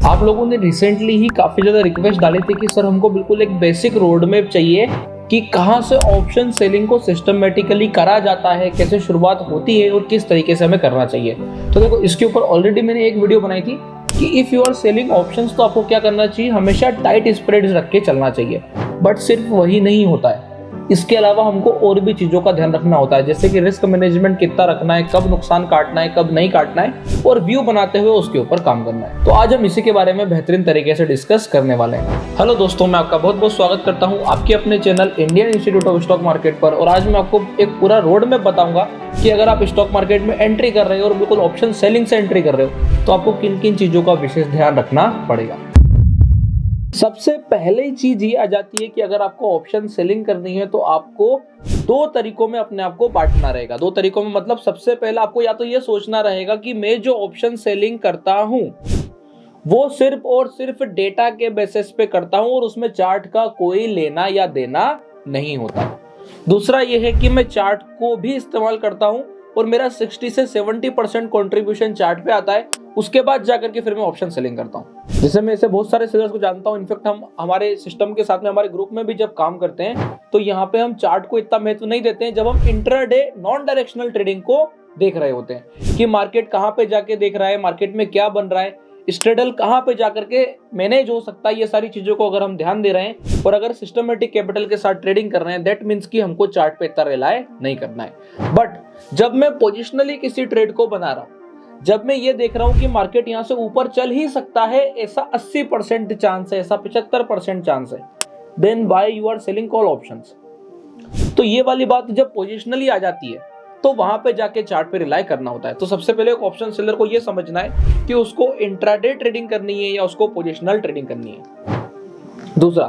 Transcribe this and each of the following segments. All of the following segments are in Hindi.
आप लोगों ने रिसेंटली ही काफी ज्यादा रिक्वेस्ट डाली थी कि सर हमको बिल्कुल एक बेसिक रोड मैप चाहिए कि कहाँ से ऑप्शन सेलिंग को सिस्टमेटिकली करा जाता है, कैसे शुरुआत होती है और किस तरीके से हमें करना चाहिए। तो देखो, इसके ऊपर ऑलरेडी मैंने एक वीडियो बनाई थी कि if you are selling options तो आपको क्या करना चाहिए, हमेशा टाइट स्प्रेड्स रख के चलना चाहिए। बट सिर्फ वही नहीं होता है, इसके अलावा हमको और भी चीजों का ध्यान रखना होता है, जैसे कि रिस्क मैनेजमेंट कितना रखना है, कब नुकसान काटना है, कब नहीं काटना है, और व्यू बनाते हुए उसके ऊपर काम करना है। तो आज हम इसी के बारे में बेहतरीन तरीके से डिस्कस करने वाले हैं। हेलो दोस्तों, मैं आपका बहुत बहुत स्वागत करता हूं आपके अपने channel Indian institute of stock market पर। और आज मैं आपको एक पूरा रोड मैप बताऊंगा कि अगर आप स्टॉक मार्केट में एंट्री कर रहे हो और बिल्कुल ऑप्शन सेलिंग से एंट्री कर रहे हो तो आपको किन किन चीजों का विशेष ध्यान रखना पड़ेगा। सबसे पहले चीज ये आ जाती है कि अगर आपको ऑप्शन सेलिंग करनी है तो आपको दो तरीकों में अपने आप को बांटना रहेगा। दो तरीकों में मतलब सबसे पहले आपको या तो ये सोचना रहेगा कि मैं जो ऑप्शन सेलिंग करता हूं वो सिर्फ और सिर्फ डेटा के बेसिस पे करता हूं और उसमें चार्ट का कोई लेना या देना नहीं होता। दूसरा ये है कि मैं चार्ट को भी इस्तेमाल करता हूं और मेरा 60 से 70% कॉन्ट्रीब्यूशन चार्ट पे आता है, उसके बाद जाकर के फिर मैं ऑप्शन सेलिंग करता हूँ। जैसे मैं ऐसे बहुत सारे सेलर्स को जानता हूँ, इनफैक्ट हम हमारे सिस्टम के साथ में हमारे ग्रुप में भी जब काम करते हैं तो यहाँ पे हम चार्ट को इतना महत्व नहीं देते हैं जब हम इंट्राडे नॉन डायरेक्शनल ट्रेडिंग को देख रहे होते हैं कि मार्केट कहाँ पे जाके देख रहा है, मार्केट में क्या बन रहा है, स्ट्रेडल कहाँ पे जाकर के मैनेज हो सकता है। ये सारी चीजों को अगर हम ध्यान दे रहे हैं और अगर सिस्टमेटिक कैपिटल के साथ ट्रेडिंग कर रहे हैं, दैट मीन्स कि हमको चार्ट पे इतना रिलाय नहीं करना है। बट जब मैं पोजिशनली किसी ट्रेड को बना रहा हूं, जब मैं ये देख रहा हूं कि मार्केट यहां से ऊपर चल ही सकता है, ऐसा 80% चांस है, ऐसा 75% चांस है, then why you are selling call options. तो ये वाली बात जब पोजिशनली आ जाती है तो वहां पे जाके चार्ट पे रिलाय करना होता है। तो सबसे पहले एक ऑप्शन सेलर को ये समझना है कि उसको इंट्राडे ट्रेडिंग करनी है या उसको पोजिशनल ट्रेडिंग करनी है। दूसरा,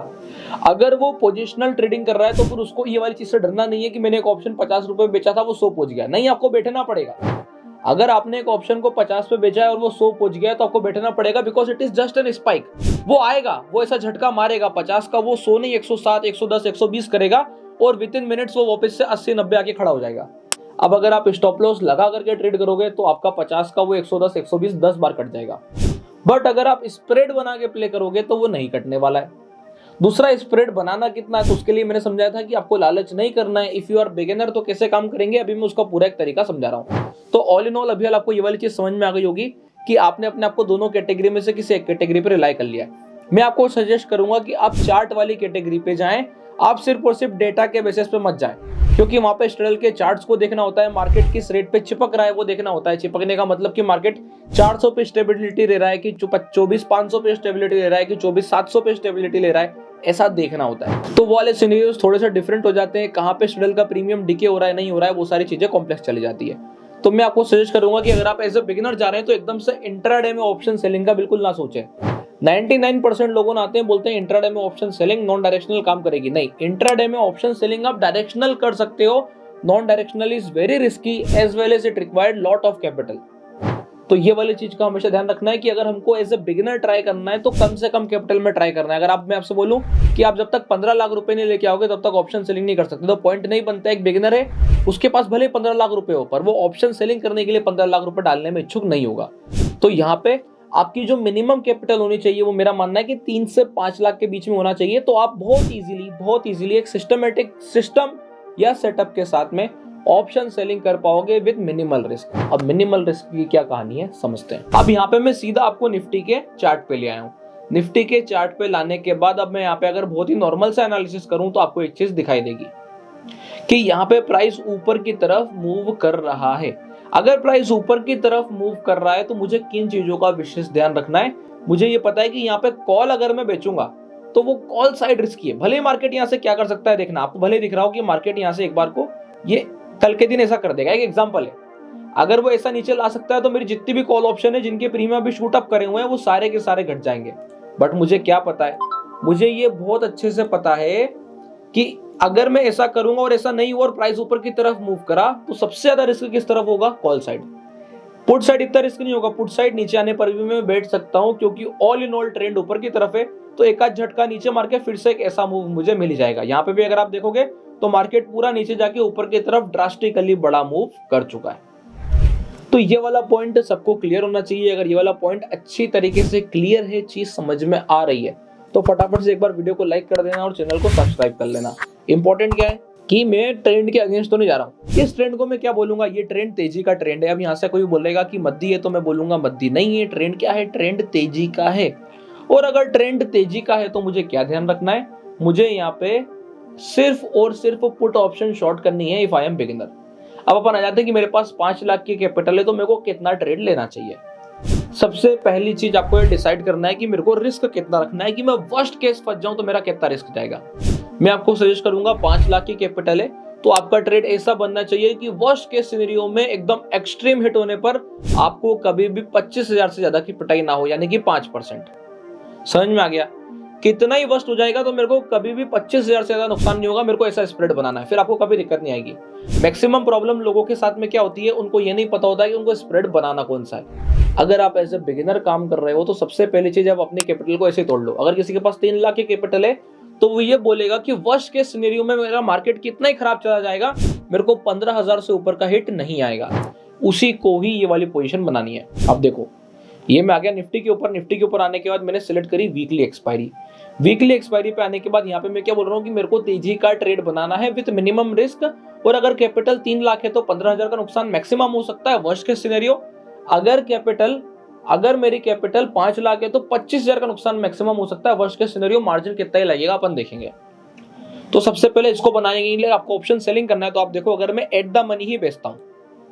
अगर वो पोजिशनल ट्रेडिंग कर रहा है तो फिर उसको ये वाली चीज से डरना नहीं है कि मैंने एक ऑप्शन 50 रुपए में बेचा था वो 100 पहुंच गया। नहीं, आपको बैठना पड़ेगा। अगर आपने एक ऑप्शन को 50 पे बेचा है और वो 100 पहुंच गया तो आपको बैठना पड़ेगा, because it is just an spike. वो आएगा, वो ऐसा झटका मारेगा, 50 का वो 100 नहीं 107, 110, 120 करेगा और विद इन मिनट्स वो वापस से 80-90 आके खड़ा हो जाएगा। अब अगर आप स्टॉप लॉस लगा करके ट्रेड करोगे तो आपका 50 का वो 110, 120 10 बार कट जाएगा। बट अगर आप स्प्रेड बना के प्ले करोगे तो वो नहीं कटने वाला है। दूसरा, स्प्रेड बनाना कितना है तो उसके लिए मैंने समझाया था कि आपको लालच नहीं करना है। इफ यू आर बिगिनर तो कैसे काम करेंगे अभी मैं उसका पूरा एक तरीका समझा रहा हूँ। तो ऑल इन ऑल अभी आपको ये वाली चीज समझ में आ गई होगी कि आपने अपने आपको दोनों कैटेगरी में से किसी एक कैटेगरी पे रिलाई कर लिया। मैं आपको सजेस्ट करूंगा कि आप चार्ट वाली कैटेगरी पे जाएं, आप सिर्फ और सिर्फ डेटा के बेसिस पे मत जाएं, क्योंकि वहां पे स्ट्रेडल के चार्ट्स को देखना होता है, मार्केट किस रेट पे चिपक रहा है वो देखना होता है। चिपकने का मतलब कि मार्केट 400 पे स्टेबिलिटी ले रहा है कि 24,500 पे स्टेबिलिटी ले रहा है कि 24,700 पे स्टेबिलिटी ले रहा है, ऐसा देखना होता है। तो वो वाले सिनेरियोस थोड़े से डिफरेंट हो जाते हैं, कहाँ पे स्ट्रेडल का प्रीमियम डिके हो रहा है नहीं हो रहा है, वो सारी चीजें कॉम्प्लेक्स चली जाती है। तो मैं आपको सजेस्ट करूंगा कि अगर आप एज ए बिगिनर जा रहे हैं तो एकदम से इंट्राडे में ऑप्शन सेलिंग का बिल्कुल ना सोचें। 99% लोगों ने आते हैं बोलते हैं इंट्राडे में ऑप्शन सेलिंग नॉन डायरेक्शनल काम करेगी। नहीं, इंट्राडे में ऑप्शन सेलिंग आप डायरेक्शनल कर सकते हो, non directional is very risky as well as it required lot of capital. तो ये वाली चीज का हमेशा ध्यान रखना है कि अगर हमको एज ए बिगिनर ट्राई करना है तो कम से कम कैपिटल में ट्राई करना है। अगर मैं आपसे बोलूं कि आप जब तक 15 लाख रुपए नहीं लेके आओगे तब तक ऑप्शन सेलिंग नहीं कर सकते, तो पॉइंट नहीं बनता। एक बिगिनर है, उसके पास भले 15 लाख रुपए हो पर वो ऑप्शन सेलिंग करने के लिए 15 लाख रुपए डालने में इच्छुक नहीं होगा। तो यहाँ पे आपकी जो मिनिमम कैपिटल होनी चाहिए वो मेरा मानना है कि 3 से 5 लाख के बीच में होना चाहिए। तो आप बहुत इजीली एक सिस्टमेटिक सिस्टम या सेटअप के साथ में ऑप्शन सेलिंग कर पाओगे विद मिनिमल रिस्क। अब मिनिमल रिस्क की क्या कहानी है समझते हैं। अब यहाँ पे मैं सीधा आपको निफ्टी के चार्ट पे ले आया हूँ। निफ्टी के चार्ट पे लाने के बाद अब मैं यहाँ पे अगर बहुत ही नॉर्मल सा एनालिसिस करूं तो आपको एक चीज दिखाई देगी कि यहाँ पे प्राइस ऊपर की तरफ मूव कर रहा है। अगर प्राइस ऊपर की तरफ मूव कर रहा है तो मुझे किन चीजों का विशेष ध्यान रखना है। मुझे ये पता है कि यहाँ पे कॉल अगर मैं बेचूंगा तो वो कॉल साइड रिस्की है। भले मार्केट यहाँ से क्या कर सकता है देखना, आपको भले दिख रहा हो कि मार्केट यहाँ से एक बार को ये कल के दिन ऐसा कर देगा। एक एग्जांपल है, अगर वो ऐसा नीचे ला सकता है तो मेरी जितनी भी कॉल ऑप्शन है जिनके प्रीमियम भी शूट अप करे हुए हैं वो सारे के सारे घट जाएंगे। बट मुझे क्या पता है, मुझे ये बहुत अच्छे से पता है कि अगर मैं ऐसा करूंगा और ऐसा नहीं हुआ और प्राइस ऊपर की तरफ मूव करा तो सबसे ज्यादा रिस्क किस तरफ होगा, कॉल साइड। पुट साइड इतना रिस्क नहीं होगा, पुट साइड नीचे आने पर भी मैं बैठ सकता हूं क्योंकि ऑल इन ऑल ट्रेंड ऊपर की तरफ है। तो एक आध झटका नीचे मार के फिर से एक ऐसा मूव मुझे मिल जाएगा। यहाँ पे भी अगर आप देखोगे तो मार्केट पूरा नीचे जाके ऊपर की तरफ ड्रास्टिकली बड़ा मूव कर चुका है। तो तो ये वाला पॉइंट सबको क्लियर होना चाहिए। अगर ये वाला पॉइंट अच्छी तरीके से क्लियर है, चीज समझ में आ रही है, तो फटाफट से एक बार वीडियो को लाइक कर देना और चैनल को सब्सक्राइब कर लेना। इंपॉर्टेंट क्या है कि मैं ट्रेंड के अगेंस्ट तो नहीं जा रहा हूँ। इस ट्रेंड को मैं क्या बोलूंगा, ये ट्रेंड तेजी का ट्रेंड है। अब यहाँ से कोई बोलेगा कि मद्दी है, तो मैं बोलूंगा मद्दी नहीं है। ट्रेंड क्या है, ट्रेंड तेजी का है। और अगर ट्रेंड तेजी का है तो मुझे क्या ध्यान रखना है, मुझे यहाँ पे सिर्फ और सिर्फ पुट ऑप्शन शॉर्ट करनी है इफ आई एम बिगिनर। अब अपन आ जाते हैं कि मेरे पास 5 लाख की कैपिटल है, तो मेरे को कितना ट्रेड लेना चाहिए। सबसे पहली चीज आपको ये डिसाइड करना है कि मेरे को रिस्क कितना रखना है, कि मैं वर्स्ट केस फंस जाऊं तो मेरा कितना रिस्क जाएगा। मैं आपको सजेस्ट करूंगा 5 लाख की कैपिटल है तो आपका ट्रेड ऐसा बनना चाहिए कि वर्स्ट केस सिनेरियो में एकदम एक्सट्रीम हिट होने पर आपको कभी भी 25,000 से ज्यादा की पिटाई ना हो, यानी कि 5%। समझ में आ गया? कितना ही वर्स्ट हो जाएगा तो मेरे को कभी भी 25,000 से ज्यादा नुकसान नहीं होगा। मेरे को ऐसा स्प्रेड बनाना है, फिर आपको कभी दिक्कत नहीं आएगी। मैक्सिमम प्रॉब्लम लोगों के साथ में क्या होती है, उनको ये नहीं पता होता है कि उनको स्प्रेड बनाना कौन सा है। अगर आप एज ए बिगिनर काम कर रहे हो तो सबसे पहली चीज आप अपनी कैपिटल को ऐसे तोड़ लो। अगर किसी के पास 3 लाख की कैपिटल है तो वो ये बोलेगा कि वर्स्ट के सिनेरियो में मेरा मार्केट कितना ही खराब चला जाएगा, मेरे को 15,000 से ऊपर का हिट नहीं आएगा। उसी को ही ये वाली पोजीशन बनानी है। अब देखो, ये मैं आ गया निफ्टी के ऊपर। निफ्टी के ऊपर आने के बाद मैंने सिलेक्ट करी वीकली एक्सपायरी। वीकली एक्सपायरी पे आने के बाद यहाँ पे मैं क्या बोल रहा हूँ कि मेरे को तेजी का ट्रेड बनाना है विद मिनिमम रिस्क। और अगर कैपिटल 3 लाख है तो 15,000 का नुकसान मैक्सिमम हो सकता है वर्स्ट के सिनेरियो। अगर मेरी कैपिटल 5 लाख है तो 25,000 का नुकसान मैक्सिमम हो सकता है वर्स्ट के सिनेरियो। मार्जिन कितना ही लगेगा अपन देखेंगे। तो सबसे पहले इसको बनाने के लिए आपको ऑप्शन सेलिंग करना है। तो आप देखो, अगर मैं एट द मनी ही बेचता हूँ,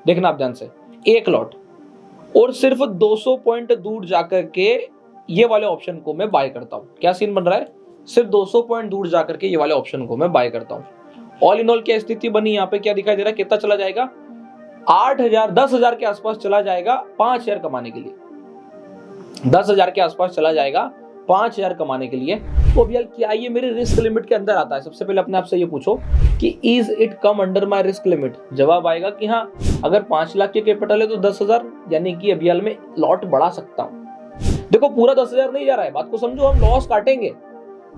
देखना आप ध्यान से, एक लॉट और सिर्फ 200 पॉइंट दूर जाकर के ये वाले ऑप्शन को मैं बाय करता हूँ। क्या सीन बन रहा है, सिर्फ 200 पॉइंट दूर जाकर के ये वाले ऑप्शन को मैं बाय करता हूँ। ऑल इन ऑल क्या स्थिति बनी यहाँ पे, क्या दिखाई दे रहा है, कितना चला जाएगा, 8,000 10,000 के आसपास चला जाएगा 5,000 कमाने के लिए। 10,000 के आसपास चला जाएगा 5,000 कमाने के लिए। तो अब यार क्या ये मेरे रिस्क लिमिट के अंदर आता है? सबसे पहले अपने आप से ये पूछो कि is it come under my risk limit. जवाब आएगा कि हाँ, अगर 5 लाख की कैपिटल है तो 10,000 यानी कि अभी हाल में लॉट बढ़ा सकता हूँ। देखो, पूरा 10,000 नहीं जा रहा है, बात को समझो, हम लॉस काटेंगे,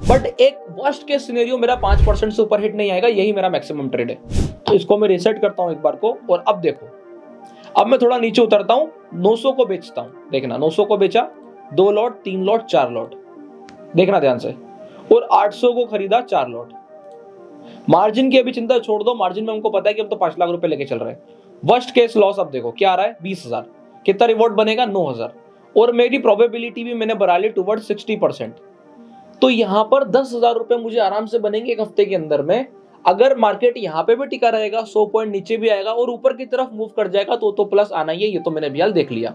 बट एक वर्स्ट केस सिनेरियो मेरा 5% से ऊपर हिट नहीं आएगा, यही मेरा मैक्सिमम ट्रेड है। तो इसको मैं रीसेट करता हूं एक बार को। और अब देखो, अब मैं थोड़ा नीचे उतरता हूं, 900 को बेचता हूं। देखना, 900 को बेचा, 2 लॉट, 3 लॉट, 4 लॉट, देखना ध्यान से, और 800 को खरीदा, 4 लॉट। मार्जिन की अभी चिंता छोड़ दो, मार्जिन में हमको पता है कि हम तो 5 लाख रुपए लेके चल रहे हैं। वर्स्ट केस लॉस अब देखो क्या आ रहा है, 20,000। कितना रिवॉर्ड बनेगा, 9,000। और मेरी प्रोबेबिलिटी भी मैंने बढ़ा ली टुवर्ड 60%। तो यहां पर 10,000 रुपए मुझे आराम से बनेंगे एक हफ्ते के अंदर में। अगर मार्केट यहाँ पे भी टिका रहेगा, 100 पॉइंट नीचे भी आएगा और ऊपर की तरफ मूव कर जाएगा तो प्लस आना ही है। ये तो मैंने भी हाल देख लिया।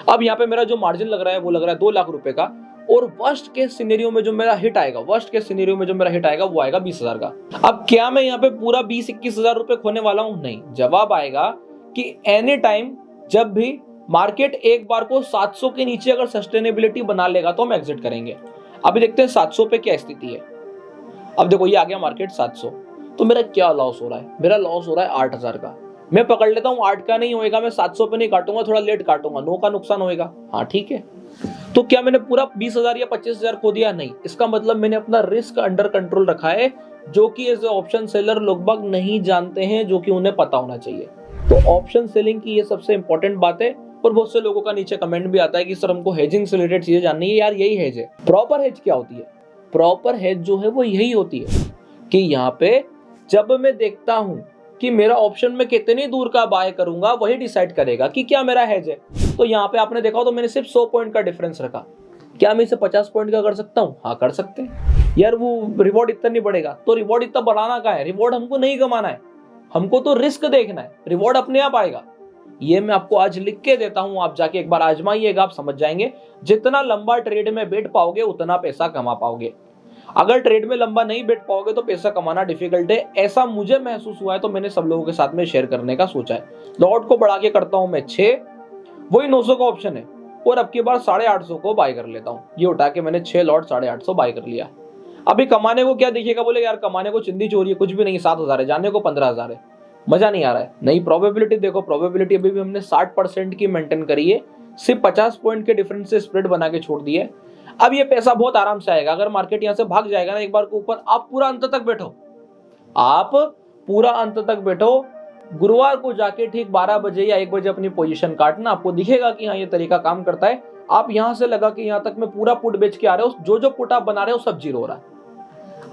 अब यहाँ पे मेरा जो मार्जिन लग रहा है वो लग रहा है 2 लाख रुपए का। और वर्स्ट केस सिनेरियो में जो मेरा हिट आएगा, वो आएगा 20,000 का। अब क्या मैं यहाँ पे पूरा 20-21,000 रुपए खोने वाला हूँ? नहीं। जवाब आएगा कि एनी टाइम जब भी मार्केट एक बार को 700 के नीचे अगर सस्टेनेबिलिटी बना लेगा तो हम एग्जिट करेंगे। अभी देखते हैं 700 पे क्या स्थिति है। अब देखो, ये आ गया मार्केट 700, तो मेरा क्या लॉस हो रहा है? मेरा लॉस हो रहा है 8,000 का। मैं पकड़ लेता हूँ 8 का नहीं होएगा, मैं 700 पे नहीं काटूंगा, थोड़ा लेट काटूंगा, 9 का नुकसान होएगा। हाँ ठीक है। तो क्या मैंने पूरा 20,000 या 25,000 खो दिया? नहीं। इसका मतलब मैंने अपना रिस्क अंडर कंट्रोल रखा है, जो कि एज ए ऑप्शन सेलर लोग बाग नहीं जानते हैं, जो कि उन्हें पता होना चाहिए। तो ऑप्शन सेलिंग की ये सबसे इंपॉर्टेंट बात है। और बहुत से लोगों का नीचे कमेंट भी आता है कि सर हमको हेजिंग से रिलेटेड चीजें जाननी है। यार यही हेज है। प्रॉपर हेज क्या होती है? प्रॉपर हेज जो है वो यही होती है कि यहाँ पे जब मैं देखता हूं कि मेरा ऑप्शन में कितनी दूर का बाय करूंगा, वही डिसाइड करेगा कि क्या मेरा हेज है। तो यहाँ पे आपने देखा हो तो मैंने सिर्फ 100 पॉइंट का डिफरेंस रखा। क्या मैं इसे 50 पॉइंट का कर सकता हूँ? हाँ कर सकते हैं। यार वो रिवॉर्ड इतना नहीं बढ़ेगा, तो रिवॉर्ड इतना बढ़ाना का है? रिवॉर्ड हमको नहीं कमाना है, हमको तो रिस्क देखना है। रिवॉर्ड अपने आप आएगा। ये मैं आपको आज लिख के देता हूं, आप जाके एक बार आजमाइएगा, आप समझ जाएंगे। जितना लंबा ट्रेड में बैठ पाओगे उतना पैसा कमा पाओगे। अगर ट्रेड में लंबा नहीं बैठ पाओगे तो पैसा कमाना डिफिकल्ट है। ऐसा मुझे महसूस हुआ है, तो मैंने सब लोगों के साथ में शेयर करने का सोचा है। लॉट को बढ़ा के करता हूं मैं 6, वही 900 का ऑप्शन है, और अब की बार 850 को बाय कर लेता हूं। ये उठा के मैंने 6 लॉट 850 बाय कर लिया। अभी कमाने को क्या दिखेगा? बोले यार कमाने को चिंदी चोरी है, कुछ भी नहीं, 7,000 है, जाने को 15,000 है, मजा नहीं आ रहा है। नहीं, प्रोबेबिलिटी देखो, प्रोबेबिलिटी अभी भी हमने 60% की मेंटेन करी है, सिर्फ 50 पॉइंट के डिफरेंस से स्प्रेड बना के छोड़ दी है। अब ये पैसा बहुत आराम से आएगा। अगर मार्केट यहाँ से भाग जाएगा ना एक बार के ऊपर, आप पूरा अंत तक बैठो, गुरुवार को जाके ठीक 12 बजे या 1 बजे अपनी पोजीशन काटना, आपको दिखेगा कि हाँ ये तरीका काम करता है। आप यहां से लगा के यहां तक में पूरा पुट बेच के आ रहे हो, जो पुट आप बना रहे हो सब जीरो हो रहा है।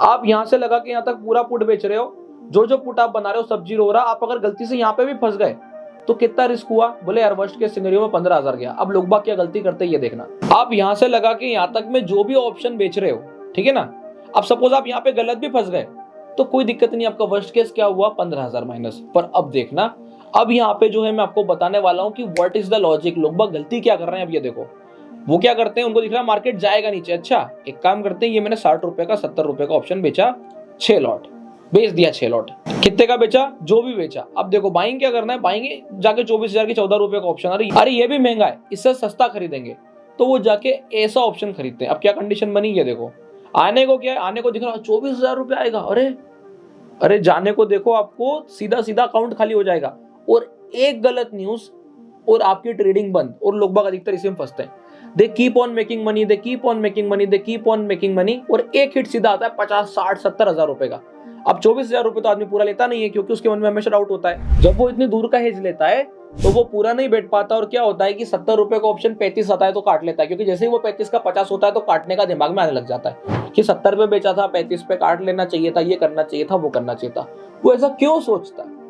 आप यहां से लगा के यहां तक पूरा पुट बेच रहे हो, जो पुट आप बना रहे हो सब जीरो हो रहा है। आप अगर गलती से यहाँ पे भी फंस गए तो कितना रिस्क हुआ? बोले यार वर्स्ट के सिनेरियो में 15,000 गया। अब लोग बाग क्या गलती करते हैं ये देखना। आप यहां से लगा के यहां तक में जो भी ऑप्शन बेच रहे हो, ठीक है ना, अब सपोज आप यहाँ पे गलत भी फंस गए तो कोई दिक्कत नहीं, आपका वर्स्ट केस क्या हुआ? 15,000 माइनस। पर अब देखना, अब यहाँ पे जो है मैं आपको बताने वाला हूँ कि व्हाट इज द लॉजिक। लोग बाग गलती क्या कर रहे हैं अब ये देखो। वो क्या करते हैं, उनको दिख रहा है मार्केट जाएगा नीचे, अच्छा एक काम करते हैं, ये मैंने 60 रुपए का 70 रुपए का ऑप्शन बेचा, 6 लॉट बेच दिया। 6 लॉट कितने का बेचा? जो भी बेचा। अब देखो बाइंग क्या करना है, बाइंग जाके 24,000 की 14 रुपए का ऑप्शन आ रही है, अरे ये भी महंगा है, इससे सस्ता खरीदेंगे, तो वो जाके ऐसा ऑप्शन खरीदते हैं। अब क्या कंडीशन बनी ये देखो, आने को क्या है, आने को दिख रहा 24,000 रुपये आएगा, अरे जाने को देखो आपको सीधा सीधा अकाउंट खाली हो जाएगा। और एक गलत न्यूज और आपकी ट्रेडिंग बंद। और लोग बाग अधिकतर इसी में फंसते हैं, they keep on making money, they keep on making money, they keep on making money, और एक हिट सीधा आता है 50, 60, 70,000 रुपए का। अब 24,000 रुपए तो आदमी पूरा लेता नहीं है, क्योंकि उसके मन में हमेशा डाउट होता है। जब वो इतनी दूर का हेज लेता है तो वो पूरा नहीं बैठ पाता, और क्या होता है कि 70 रुपए का ऑप्शन 35 आता है तो काट लेता है, क्योंकि जैसे ही वो 35 का 50 होता है तो काटने का दिमाग में आने लग जाता है कि 70 पे बेचा था, 35 पे काट लेना चाहिए था, ये करना चाहिए था, वो करना चाहिए था। वो ऐसा क्यों सोचता है?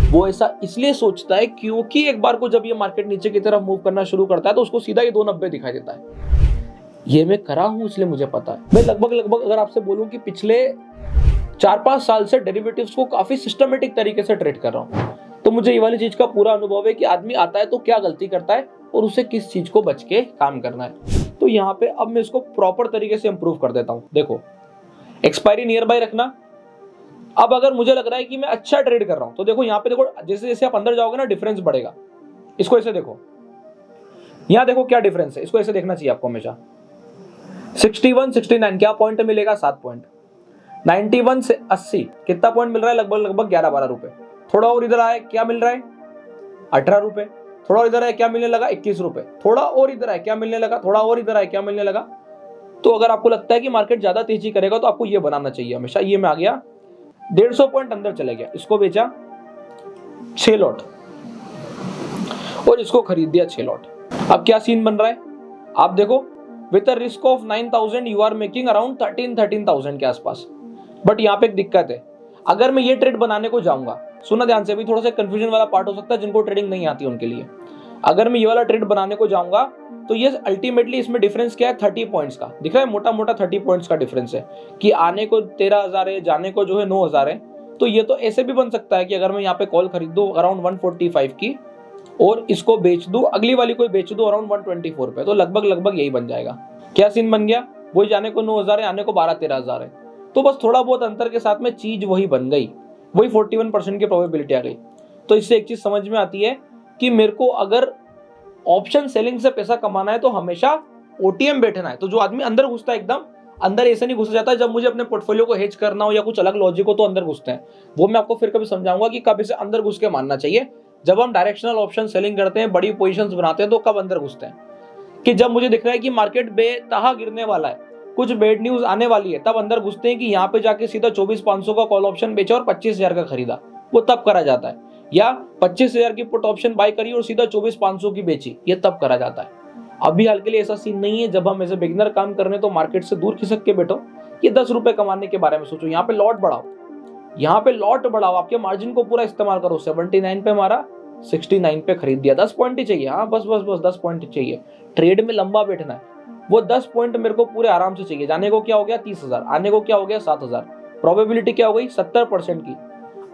वो ऐसा इसलिए सोचता है क्योंकि एक बार को जब ये मार्केट नीचे की तरफ मूव करना शुरू करता है तो उसको सीधा ये 290 दिखाई देता है। ये मैं करा हूं इसलिए मुझे पता है। मैं लगभग अगर आपसे बोलूं कि पिछले 4-5 साल से डेरिवेटिव्स को काफी सिस्टमेटिक तरीके से ट्रेड कर रहा हूं, तो मुझे ये वाली चीज का पूरा अनुभव है कि आदमी आता है तो क्या गलती करता है और उसे किस चीज को बच के काम करना है। तो यहाँ पे अब मैं इसको प्रॉपर तरीके से इंप्रूव कर देता हूं। देखो एक्सपायरी नियर बाय रखना। अब अगर मुझे लग रहा है कि मैं अच्छा ट्रेड कर रहा हूं तो देखो यहाँ पे, देखो जैसे जैसे आप अंदर जाओगे ना डिफरेंस बढ़ेगा। इसको ऐसे देखो, यहाँ देखो क्या डिफरेंस है, इसको ऐसे देखना चाहिए आपको हमेशा। 61, 69 क्या पॉइंट मिलेगा? 7 पॉइंट। 91 से 80 कितना पॉइंट मिल रहा है? लगभग 11-12 रुपए। थोड़ा और इधर आए क्या मिल रहा है? 18 रुपए। थोड़ा इधर आए क्या मिलने लगा? 21 रुपए। थोड़ा और इधर आए क्या मिलने लगा? थोड़ा और इधर आए क्या मिलने लगा? तो अगर आपको लगता है कि मार्केट ज्यादा तेजी करेगा तो आपको ये बनाना चाहिए हमेशा। ये में आ गया 150 पॉइंट अंदर चले गया, इसको बेचा 6 लॉट और इसको खरीद दिया 6 लॉट। अब क्या सीन बन रहा है आप देखो, with a risk of 9,000 you are making around 13,000 के आसपास। बट यहाँ पे एक दिक्कत है, अगर मैं ये ट्रेड बनाने को जाऊंगा, सुना ध्यान से, भी थोड़ा सा कंफ्यूजन वाला पार्ट हो सकता है जिनको ट्रेडिंग नहीं आती उनके लिए। अगर मैं ये वाला ट्रेड बनाने को जाऊंगा तो ये अल्टीमेटली इसमें डिफरेंस क्या है? 30 पॉइंट्स का दिख रहा है, मोटा मोटा 30 पॉइंट्स का डिफरेंस है कि आने को 13,000 है, जाने को जो है 9,000 है। तो ये तो ऐसे भी बन सकता है कि अगर मैं यहाँ पे कॉल खरीद दूं अराउंड 145 की और इसको बेच दूं, अगली वाली को बेच दूं अराउंड 124 पे, तो लगभग यही बन जाएगा। क्या सीन बन गया? वही जाने को 9,000 है, आने को 12-13,000 है। तो बस थोड़ा बहुत अंतर के साथ में चीज वही बन गई, वही 41% की प्रोबेबिलिटी आ गई। तो इससे एक चीज समझ में आती है कि मेरे को अगर ऑप्शन सेलिंग से पैसा कमाना है तो हमेशा ओटीएम बैठना है। तो जो आदमी अंदर घुसता है एकदम अंदर, ऐसे नहीं घुसा जाता जब मुझे अपने पोर्टफोलियो को हेज करना हो या कुछ अलग लॉजिक हो तो अंदर घुसते हैं। वो मैं आपको फिर कभी समझाऊंगा कि कब इसे अंदर घुस के मानना चाहिए। जब हम डायरेक्शनल ऑप्शन सेलिंग करते हैं, बड़ी पोजीशंस बनाते हैं, तो कब अंदर घुसते हैं कि जब मुझे दिख रहा है कि मार्केट बेतहा गिरने वाला है, कुछ बेड न्यूज आने वाली है, तब अंदर घुसते हैं कि यहाँ पे जाके सीधा 24,500 का कॉल ऑप्शन बेचा और 25,000 का खरीदा। वो तब करा जाता है। या 25,000 की पुट ऑप्शन बाय करी और सीधा 24,500 की बेची, ये तब करा जाता है। अभी हाल के लिए ऐसा सीन नहीं है। जब हम ऐसे बिगिनर काम करने तो मार्केट से दूर खिसक के बैठो, ये 10 रुपए कमाने के बारे में सोचो। यहाँ पे लॉट बढ़ाओ, यहाँ पे लॉट बढ़ाओ, आपके मार्जिन को पूरा इस्तेमाल करो। 79 पे मारा, 69 पे खरीद दिया, 10 पॉइंट ही चाहिए। हाँ बस 10 पॉइंट ही चाहिए। ट्रेड में लंबा बैठना है, वो 10 पॉइंट मेरे को पूरे आराम से चाहिए। जाने को क्या हो गया? 30,000, आने को क्या हो गया? 7,000। प्रोबेबिलिटी क्या हो गई? 70% की।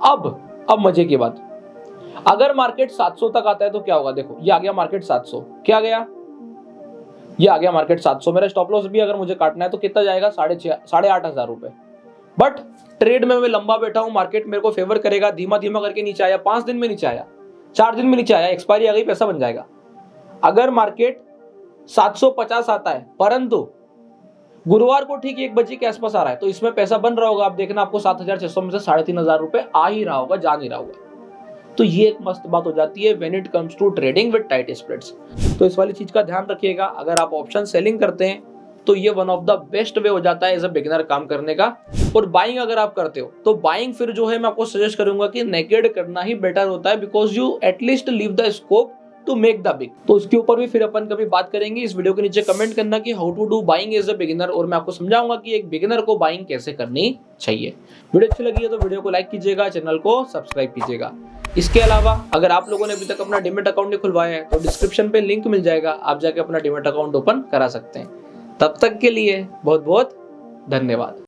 अब मजे की बात, अगर मार्केट 700 तक आता है तो क्या होगा? देखो ये आ गया मार्केट 700, क्या गया? ये आ गया मार्केट 700। मेरा स्टॉप लॉस भी अगर मुझे काटना है तो कितना जाएगा? 8,500 रुपए। बट ट्रेड में मैं लंबा बैठा हूं, मार्केट मेरे को फेवर करेगा, धीमा धीमा करके नीचे आया, 5 दिन में नीचे आया, 4 दिन में नीचे आया, एक्सपायरी आ गई, पैसा बन जाएगा। अगर मार्केट 750 आता है परंतु गुरुवार को ठीक 1 बजे के आसपास आ रहा है तो इसमें पैसा बन रहा होगा। आप देखना, आपको 7,600 में से 3,500 रुपए आ ही रहा होगा, जा नहीं रहा होगा। तो ये एक मस्त बात हो जाती है when it comes to trading with tight spreads. तो इस वाली चीज का ध्यान रखिएगा। अगर आप ऑप्शन सेलिंग करते हैं तो ये one of the best way हो जाता है एज अ बिगिनर काम करने का। और बाइंग अगर आप करते हो तो बाइंग फिर जो है मैं आपको सजेस्ट करूंगा कि नेकेड करना ही बेटर होता है, because you at least leave the scope to make the big. तो उसके ऊपर भी फिर अपन कभी बात करेंगे। इस वीडियो के नीचे कमेंट करना कि how to do buying as a beginner, और मैं आपको समझाऊंगा कि एक बिगिनर को बाइंग कैसे करनी चाहिए। वीडियो अच्छी लगी है तो वीडियो को लाइक कीजिएगा, चैनल को सब्सक्राइब कीजिएगा। इसके अलावा अगर आप लोगों ने अभी तक अपना डीमैट अकाउंट नहीं खुलवाया है तो डिस्क्रिप्शन पे लिंक मिल जाएगा, आप जाके अपना डीमैट अकाउंट ओपन करा सकते हैं। तब तक के लिए बहुत बहुत धन्यवाद।